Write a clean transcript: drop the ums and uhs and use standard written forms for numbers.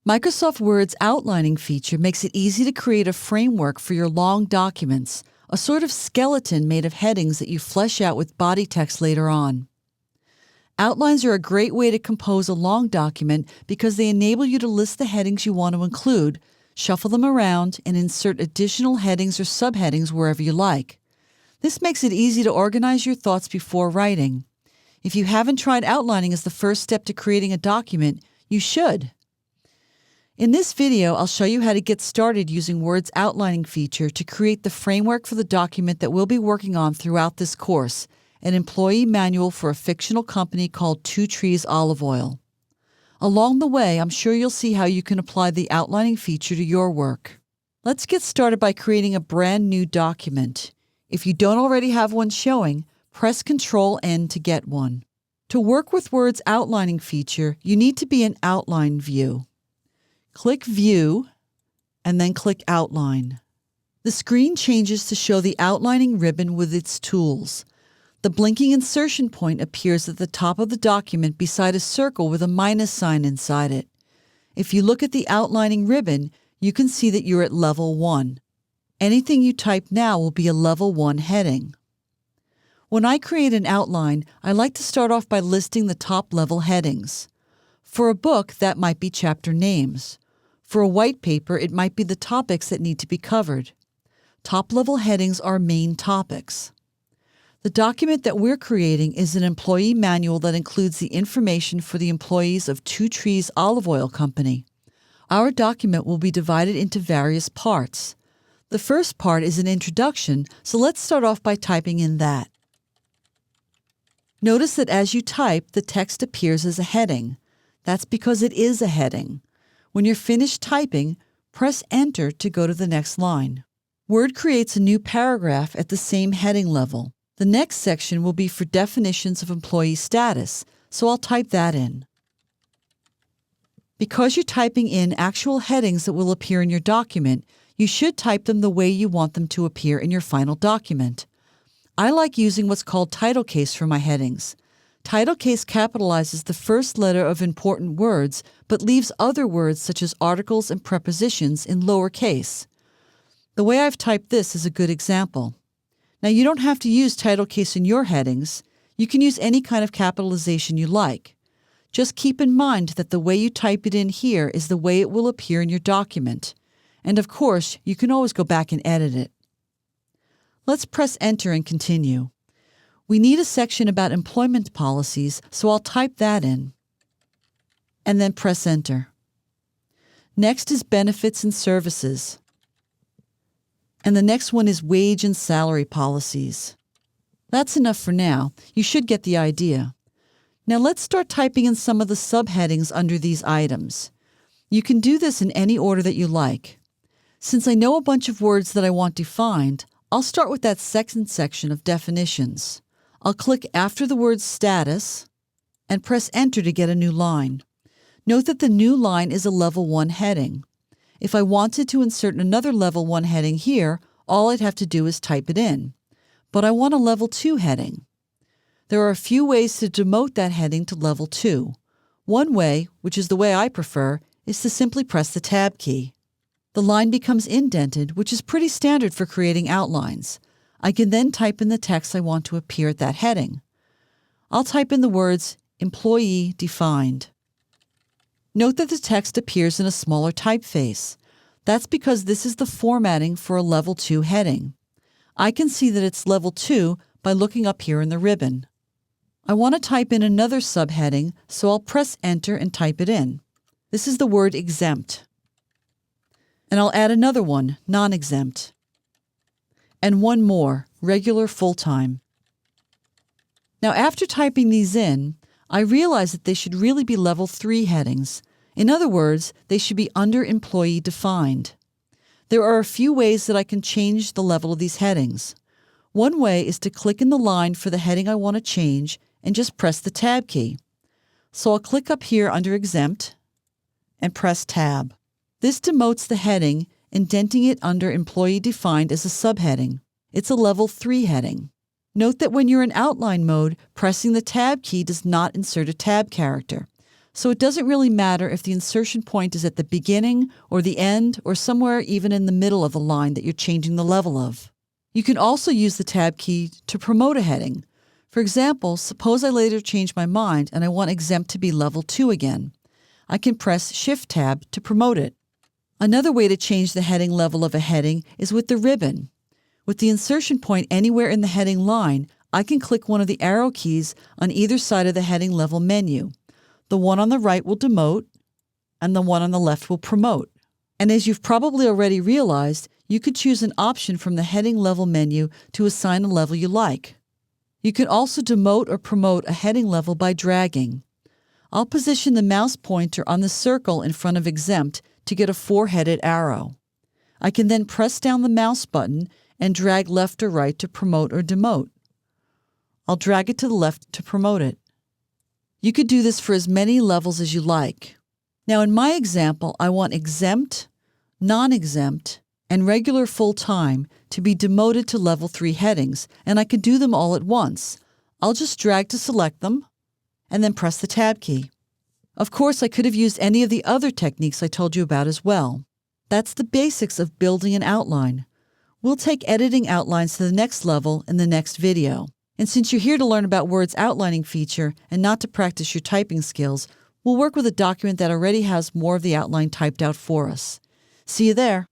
Microsoft Word's outlining feature makes it easy to create a framework for your long documents, a sort of skeleton made of headings that you flesh out with body text later on. Outlines are a great way to compose a long document because they enable you to list the headings you want to include, shuffle them around, and insert additional headings or subheadings wherever you like. This makes it easy to organize your thoughts before writing. If you haven't tried outlining as the first step to creating a document, you should. In this video, I'll show you how to get started using Word's outlining feature to create the framework for the document that we'll be working on throughout this course, an employee manual for a fictional company called Two Trees Olive Oil. Along the way, I'm sure you'll see how you can apply the outlining feature to your work. Let's get started by creating a brand new document. If you don't already have one showing, press Ctrl-N to get one. To work with Word's outlining feature, you need to be in Outline view. Click View, and then click Outline. The screen changes to show the outlining ribbon with its tools. The blinking insertion point appears at the top of the document beside a circle with a minus sign inside it. If you look at the outlining ribbon, you can see that you're at Level 1. Anything you type now will be a Level 1 heading. When I create an outline, I like to start off by listing the top-level headings. For a book, that might be chapter names. For a white paper, it might be the topics that need to be covered. Top-level headings are main topics. The document that we're creating is an employee manual that includes the information for the employees of Two Trees Olive Oil Company. Our document will be divided into various parts. The first part is an introduction, so let's start off by typing in that. Notice that as you type, the text appears as a heading. That's because it is a heading. When you're finished typing, press Enter to go to the next line. Word creates a new paragraph at the same heading level. The next section will be for definitions of employee status, so I'll type that in. Because you're typing in actual headings that will appear in your document, you should type them the way you want them to appear in your final document. I like using what's called title case for my headings. Title case capitalizes the first letter of important words, but leaves other words such as articles and prepositions in lowercase. The way I've typed this is a good example. Now, you don't have to use title case in your headings. You can use any kind of capitalization you like. Just keep in mind that the way you type it in here is the way it will appear in your document. And of course, you can always go back and edit it. Let's press Enter and continue. We need a section about employment policies, so I'll type that in. And then press Enter. Next is benefits and services. And the next one is wage and salary policies. That's enough for now. You should get the idea. Now let's start typing in some of the subheadings under these items. You can do this in any order that you like. Since I know a bunch of words that I want defined, I'll start with that second section of definitions. I'll click after the word status and press Enter to get a new line. Note that the new line is a Level 1 heading. If I wanted to insert another Level 1 heading here, all I'd have to do is type it in. But I want a Level 2 heading. There are a few ways to demote that heading to Level 2. One way, which is the way I prefer, is to simply press the Tab key. The line becomes indented, which is pretty standard for creating outlines. I can then type in the text I want to appear at that heading. I'll type in the words Employee Defined. Note that the text appears in a smaller typeface. That's because this is the formatting for a Level 2 heading. I can see that it's Level 2 by looking up here in the ribbon. I want to type in another subheading, so I'll press Enter and type it in. This is the word exempt. And I'll add another one, non-exempt. And one more, regular full-time. Now, after typing these in, I realize that they should really be Level 3 headings. In other words, they should be under Employee Defined. There are a few ways that I can change the level of these headings. One way is to click in the line for the heading I want to change and just press the Tab key. So I'll click up here under Exempt and press Tab. This demotes the heading, indenting it under Employee Defined as a subheading. It's a Level 3 heading. Note that when you're in outline mode, pressing the Tab key does not insert a tab character. so it doesn't really matter if the insertion point is at the beginning or the end or somewhere even in the middle of the line that you're changing the level of. You can also use the Tab key to promote a heading. For example, suppose I later change my mind and I want exempt to be level 2 again. I can press Shift-Tab to promote it. Another way to change the heading level of a heading is with the ribbon. With the insertion point anywhere in the heading line, I can click one of the arrow keys on either side of the heading level menu. The one on the right will demote, and the one on the left will promote. And as you've probably already realized, you could choose an option from the heading level menu to assign a level you like. You can also demote or promote a heading level by dragging. I'll position the mouse pointer on the circle in front of exempt to get a 4-headed arrow. I can then press down the mouse button and drag left or right to promote or demote. I'll drag it to the left to promote it. You could do this for as many levels as you like. Now in my example, I want exempt, non-exempt, and regular full-time to be demoted to level 3 headings, and I could do them all at once. I'll just drag to select them, and then press the Tab key. Of course, I could have used any of the other techniques I told you about as well. That's the basics of building an outline. We'll take editing outlines to the next level in the next video. And since you're here to learn about Word's outlining feature and not to practice your typing skills, we'll work with a document that already has more of the outline typed out for us. See you there.